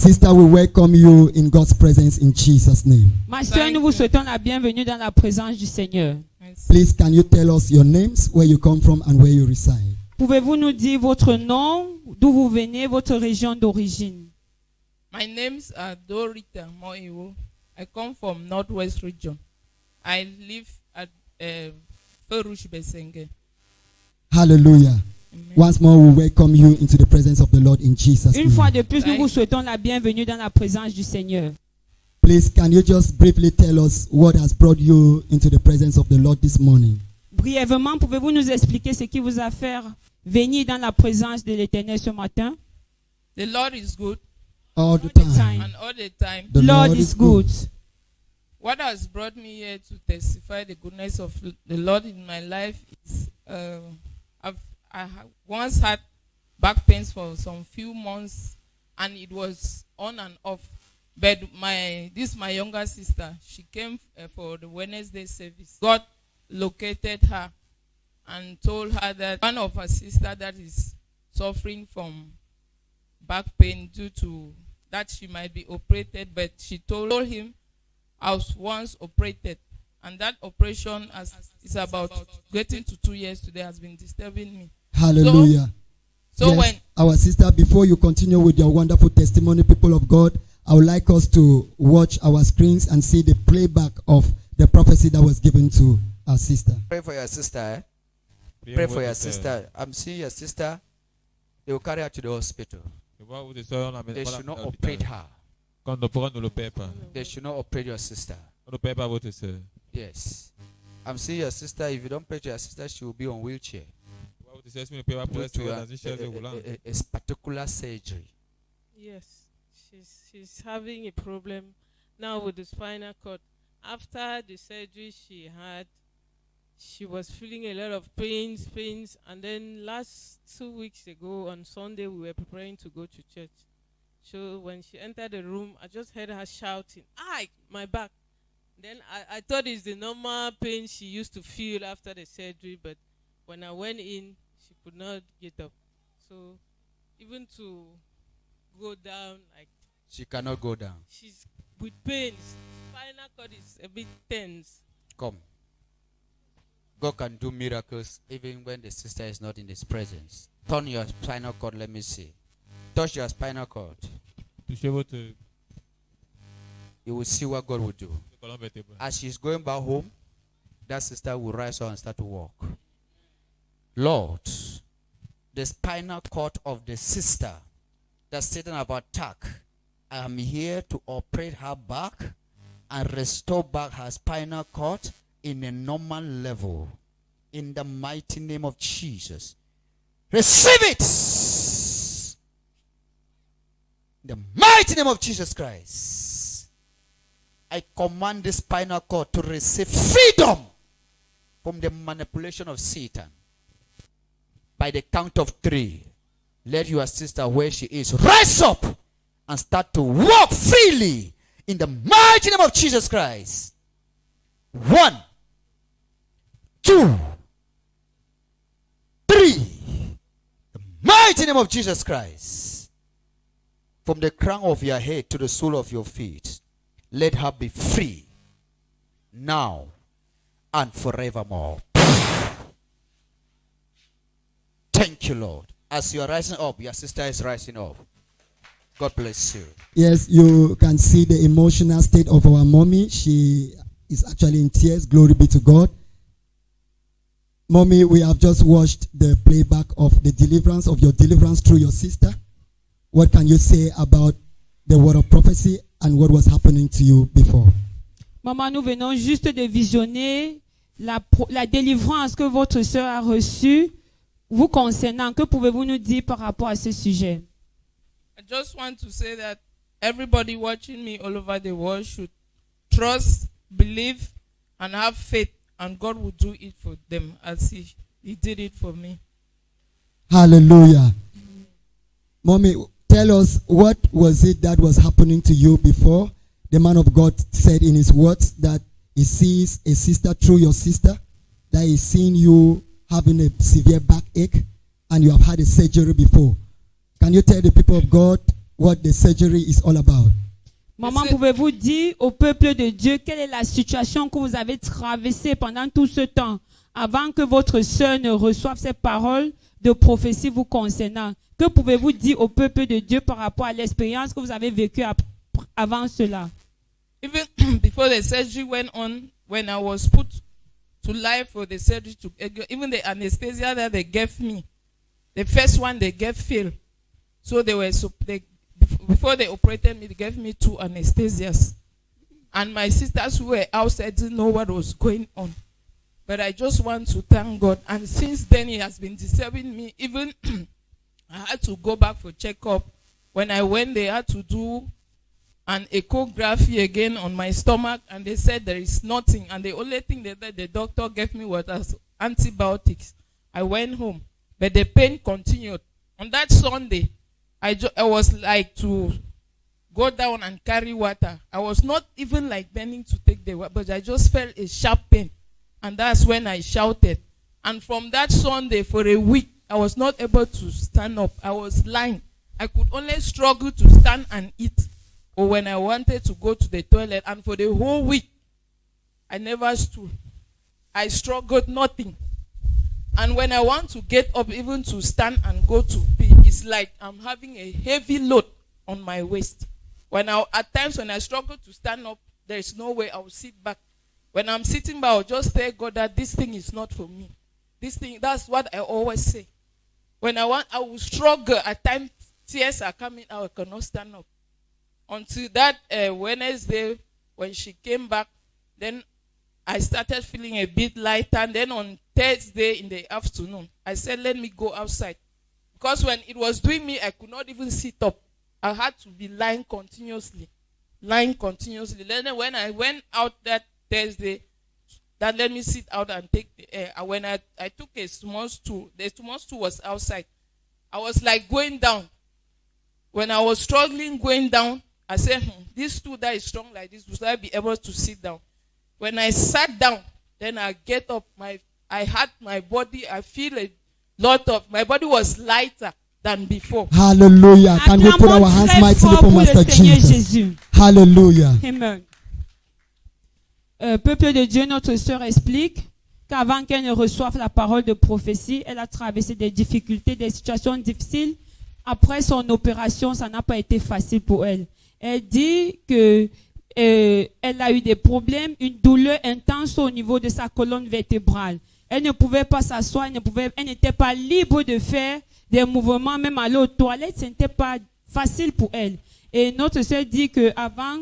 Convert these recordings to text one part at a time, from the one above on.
Sister, we welcome you in God's presence in Jesus' name. Ma sœur, nous vous souhaitons la bienvenue dans la présence du Seigneur. Please, can you tell us your names, where you come from, and where you reside? Pouvez-vous nous dire votre nom, d'où vous venez, votre région d'origine? My names are Dorita Moiwo. I come from Northwest region. I live at Ferush Besenge. Hallelujah. Amen. Once more, we welcome you into the presence of the Lord in Jesus' Une fois name. de plus, nous vous souhaitons la bienvenue dans la présence du Seigneur. Please, can you just briefly tell us what has brought you into the presence of the Lord this morning? Brièvement, pouvez-vous nous expliquer ce qui vous a fait venir dans la présence de l'Éternel ce matin? The Lord is good, All the the time. time. and all the time. The Lord is good. What has brought me here to testify the goodness of the Lord in my life is once had back pains for some few months, and it was on and off. But my younger sister, she came for the Wednesday service. God located her and told her that one of her sister that is suffering from back pain due to that she might be operated, but she told him I was once operated, and that operation is about getting to 2 years today, has been disturbing me. Hallelujah. So Yes, when our sister, before you continue with your wonderful testimony, people of God, I would like us to watch our screens and see the playback of the prophecy that was given to our sister. Pray for your sister. Pray for your sister. I'm seeing your sister. They will carry her to the hospital. They should not operate her. They should not operate your sister. Yes. I'm seeing your sister. If you don't pray to your sister, she will be on wheelchair. Due to a particular surgery. Yes, she's having a problem now with the spinal cord. After the surgery she was feeling a lot of pains, and then last 2 weeks ago on Sunday we were preparing to go to church. So when she entered the room, I just heard her shouting, "Ay, my back!" Then I thought it's the normal pain she used to feel after the surgery, but when I went in, she could not get up. So even to go down, like She cannot go down. she's with pains. Spinal cord is a bit tense. Come. God can do miracles even when the sister is not in his presence. Turn your spinal cord, let me see. Touch your spinal cord. You will see what God will do. As she's going back home, that sister will rise up and start to walk. Lord, the spinal cord of the sister that's Satan have attacked, I am here to operate her back and restore back her spinal cord in a normal level. In the mighty name of Jesus. Receive it! In the mighty name of Jesus Christ. I command the spinal cord to receive freedom from the manipulation of Satan. By the count of 3, let your sister where she is rise up and start to walk freely in the mighty name of Jesus Christ. 1, 2, 3. The mighty name of Jesus Christ. From the crown of your head to the sole of your feet, let her be free now and forevermore. Thank you, Lord. As you are rising up, your sister is rising up. God bless you. Yes, you can see the emotional state of our mommy. She is actually in tears. Glory be to God. Mommy, we have just watched the playback of the deliverance, of your deliverance through your sister. What can you say about the word of prophecy and what was happening to you before? Maman, nous venons juste de visionner la délivrance que votre sœur a reçue vous concernant. Que pouvez-vous nous dire par rapport à ce sujet? I just want to say that everybody watching me all over the world should trust, believe, and have faith, and God will do it for them as He did it for me. Hallelujah. Mommy, tell us, what was it that was happening to you before? The man of God said in his words that he sees a sister through your sister, that he's seen you having a severe backache, and you have had a surgery before. Can you tell the people of God what the surgery is all about? Maman, C'est- pouvez-vous dire au peuple de Dieu quelle est la situation que vous avez traversée pendant tout ce temps avant que votre sœur ne reçoive ces paroles de prophétie vous concernant? Que pouvez-vous dire au peuple de Dieu par rapport à l'expérience que vous avez vécue avant cela? Even before the surgery went on, when I was put to life for the surgery, even the anesthesia that they gave me, the first one they gave failed. So before they operated me, they gave me 2 anesthesias. And my sisters who were outside didn't know what was going on. But I just want to thank God. And since then, He has been disturbing me. Even I had to go back for checkup. When I went, they had to do an echography again on my stomach, and they said there is nothing. And the only thing that the doctor gave me was antibiotics. I went home, but the pain continued. On that Sunday, I was like to go down and carry water. I was not even like bending to take the water, but I just felt a sharp pain. And that's when I shouted. And from that Sunday, for a week, I was not able to stand up. I was lying. I could only struggle to stand and eat, or when I wanted to go to the toilet. And for the whole week, I never stood. I struggled nothing. And when I want to get up, even to stand and go to pee, it's like I'm having a heavy load on my waist. At times when I struggle to stand up, there is no way I will sit back. When I'm sitting back, I'll just tell God that this thing is not for me. This thing, that's what I always say. When I will struggle. At times, tears are coming out. I cannot stand up. Until that Wednesday, when she came back, then I started feeling a bit lighter. And then on Thursday in the afternoon, I said, let me go outside. Because when it was doing me, I could not even sit up. I had to be lying continuously. Then when I went out that Thursday, that let me sit out and take the air. And when I took a small stool, the small stool was outside. I was like going down. When I was struggling going down, I said, this stool that is strong like this, will I be able to sit down? When I sat down, then I get up. I had my body, I feel a lot of, my body was lighter than before. Hallelujah. Can we put our hands mightily for Master Jesus? Hallelujah. Amen. Peuple de Dieu, notre sœur explique qu'avant qu'elle ne reçoive la parole de prophétie, elle a traversé des difficultés, des situations difficiles. Après son opération, ça n'a pas été facile pour elle. Elle dit que elle a eu des problèmes, une douleur intense au niveau de sa colonne vertébrale. Elle ne pouvait pas s'asseoir, elle n'était pas libre de faire des mouvements, même aller aux toilettes, ce n'était pas facile pour elle. Et notre sœur dit que avant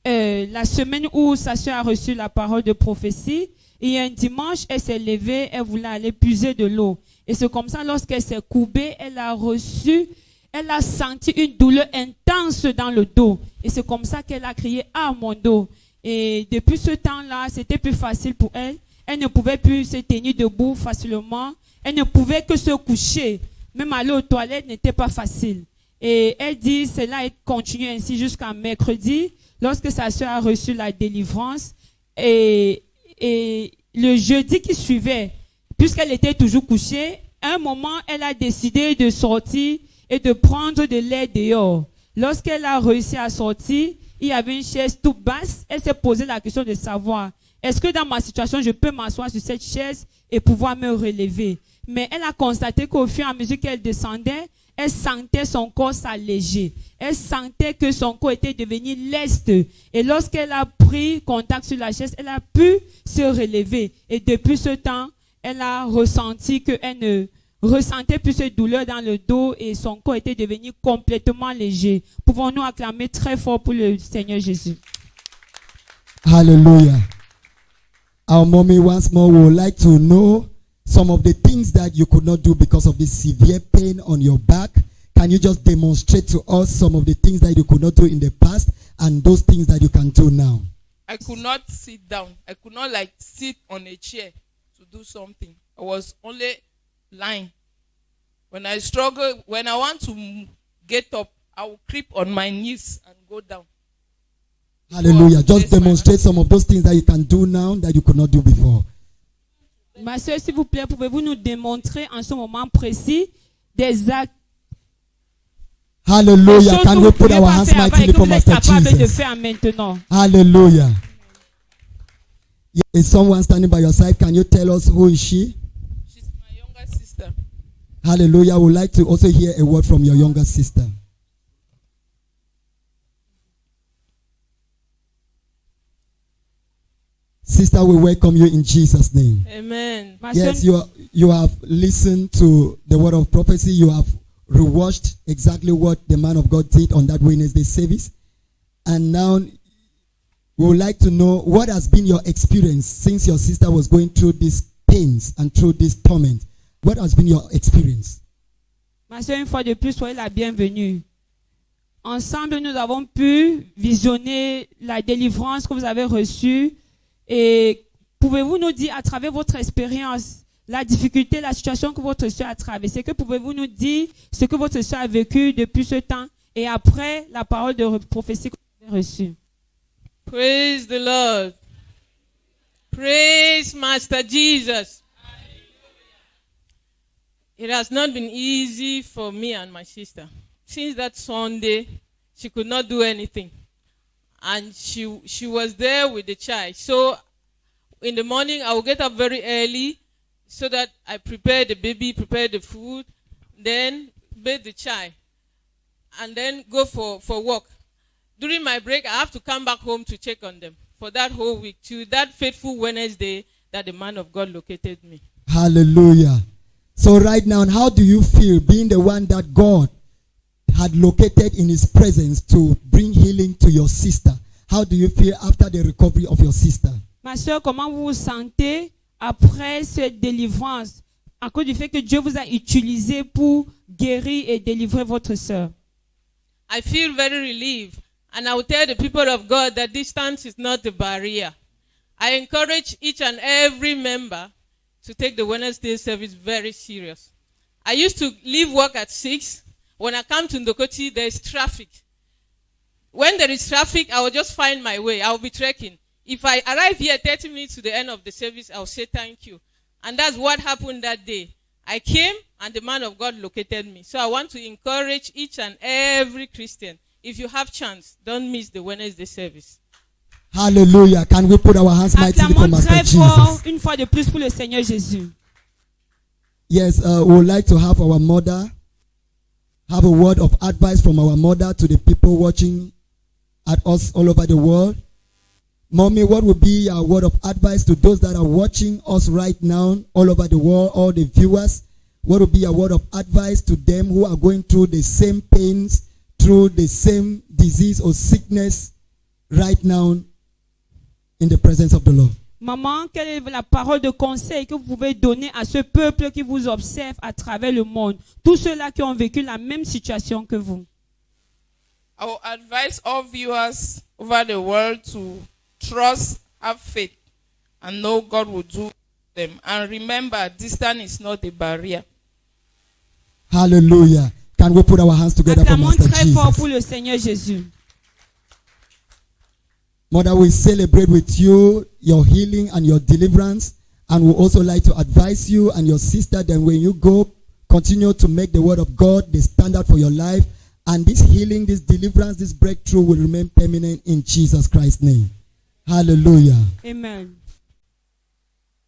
la semaine où sa sœur a reçu la parole de prophétie, et un dimanche, elle s'est levée, elle voulait aller puiser de l'eau. Et c'est comme ça, lorsqu'elle s'est courbée, elle a senti une douleur intense dans le dos. Et c'est comme ça qu'elle a crié « Ah, mon dos !» Et depuis ce temps-là, c'était plus facile pour elle. Elle ne pouvait plus se tenir debout facilement. Elle ne pouvait que se coucher. Même aller aux toilettes n'était pas facile. Et elle dit cela a continué ainsi jusqu'à mercredi, lorsque sa sœur a reçu la délivrance. Et le jeudi qui suivait, puisqu'elle était toujours couchée, à un moment, elle a décidé de sortir et de prendre de l'air dehors. Lorsqu'elle a réussi à sortir, il y avait une chaise toute basse. Elle s'est posé la question de savoir, est-ce que dans ma situation, je peux m'asseoir sur cette chaise et pouvoir me relever? Mais elle a constaté qu'au fur et à mesure qu'elle descendait, elle sentait son corps s'alléger. Elle sentait que son corps était devenu leste. Et lorsqu'elle a pris contact sur la chaise, elle a pu se relever. Et depuis ce temps, elle a ressenti qu'elle ne ressentait plus cette douleur dans le dos et son corps était devenu complètement léger. Pouvons-nous acclamer très fort pour le Seigneur Jésus? Hallelujah. Our mommy once more would like to know some of the things that you could not do because of the severe pain on your back. Can you just demonstrate to us some of the things that you could not do in the past and those things that you can do now? I could not sit down. I could not sit on a chair to do something. I was only lying. When I struggle, when I want to get up, I will creep on my knees and go down. Hallelujah. Just demonstrate some of those things that you can do now that you could not do before. Ma soeur, s'il vous plaît, pouvez-vous nous démontrer en ce moment précis des actes? Hallelujah. choses Can que we vous put pouvez our pas hands faire avant et mightily que for vous êtes Master capable de Jesus? faire maintenant. Hallelujah. Is someone standing by your side? Can you tell us who is she? She's my younger sister. Hallelujah. I would like to also hear a word from your younger sister. Sister, we welcome you in Jesus' name. Amen. Ma Yes, sœur, you have listened to the word of prophecy. You have rewatched exactly what the man of God did on that Wednesday service. And now we would like to know what has been your experience since your sister was going through these pains and through this torment. What has been your experience? ma sœur, une fois de plus, soyez la bienvenue. Ensemble, nous avons pu visionner la délivrance que vous avez reçue. Et pouvez-vous nous dire, à travers votre expérience, la difficulté, la situation que votre soeur a traversée, que pouvez-vous nous dire ce que votre soeur a vécu depuis ce temps et après la parole de prophétie que vous avez reçue? Praise the Lord. Praise Master Jesus. It has not been easy for me and my sister. Since that Sunday, she could not do anything. And she was there with the child. So in the morning, I will get up very early so that I prepare the baby, prepare the food, then bathe the child, and then go for work. During my break, I have to come back home to check on them for that whole week, to that faithful Wednesday that the man of God located me. Hallelujah. So right now, how do you feel being the one that God had located in his presence to bring healing to your sister? How do you feel after the recovery of your sister? Ma sœur, comment vous vous sentez après cette délivrance à cause du fait que Dieu vous a utilisé pour guérir et délivrer votre sœur? I feel very relieved, and I will tell the people of God that distance is not a barrier. I encourage each and every member to take the Wednesday service very serious. I used to leave work at 6. When I come to Ndokoti, there is traffic. When there is traffic, I will just find my way. I will be trekking. If I arrive here 30 minutes to the end of the service, I will say thank you. And that's what happened that day. I came and the man of God located me. So I want to encourage each and every Christian, if you have chance, don't miss the Wednesday service. Hallelujah. Can we put our hands mightily for Acclamons Master très fort Jesus? une fois de plus pour le Seigneur Jésus. Yes, we would like to have our mother have a word of advice from our mother to the people watching at us all over the world. Mommy, what would be a word of advice to those that are watching us right now all over the world, all the viewers? What would be a word of advice to them who are going through the same pains, through the same disease or sickness right now in the presence of the Lord? Maman, quelle est la parole de conseil que vous pouvez donner à ce peuple qui vous observe à travers le monde? Tous ceux-là qui ont vécu la même situation que vous. I will advise all viewers over the world to trust, have faith, and know God will do them. And remember, distance is not a barrier. Hallelujah. Can we put our hands together for Acclamons Master très fort pour Jesus? le Seigneur Jésus. Mother, we celebrate with you your healing and your deliverance, and we also like to advise you and your sister that when you go, continue to make the word of God the standard for your life, and this healing, this deliverance, this breakthrough will remain permanent in Jesus Christ's name. Hallelujah. Amen.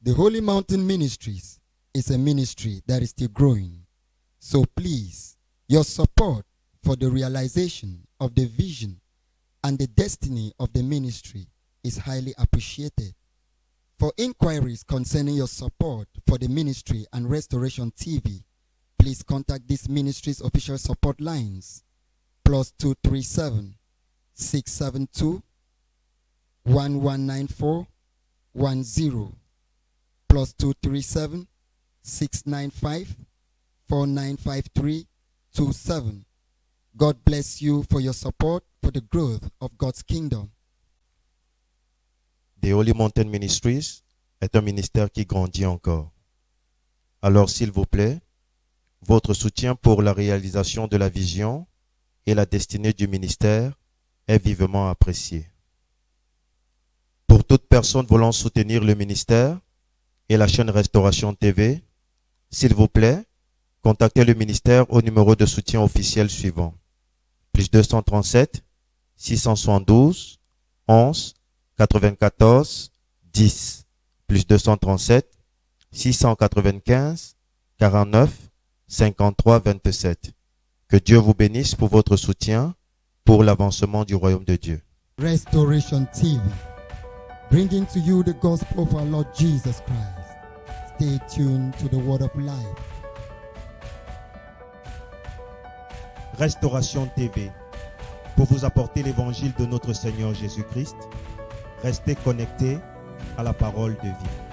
The Holy Mountain Ministries is a ministry that is still growing. So please, your support for the realization of the vision and the destiny of the ministry is highly appreciated. For inquiries concerning your support for the ministry and Restoration TV, please contact this ministry's official support lines, +237 672 1194 10, +237 695 4953 27. God bless you for your support for the growth of God's kingdom. The Holy Mountain Ministries est un ministère qui grandit encore. Alors, s'il vous plaît, votre soutien pour la réalisation de la vision et la destinée du ministère est vivement apprécié. Pour toute personne voulant soutenir le ministère et la chaîne Restauration TV, s'il vous plaît, contactez le ministère au numéro de soutien officiel suivant: plus 237 672 11 94 10 plus 237 695 49 53 27. Que Dieu vous bénisse pour votre soutien pour l'avancement du royaume de Dieu. Restoration TV, bringing to you the gospel of our Lord Jesus Christ. Stay tuned to the word of life. Restauration TV, pour vous apporter l'évangile de notre Seigneur Jésus-Christ. Restez connectés à la parole de vie.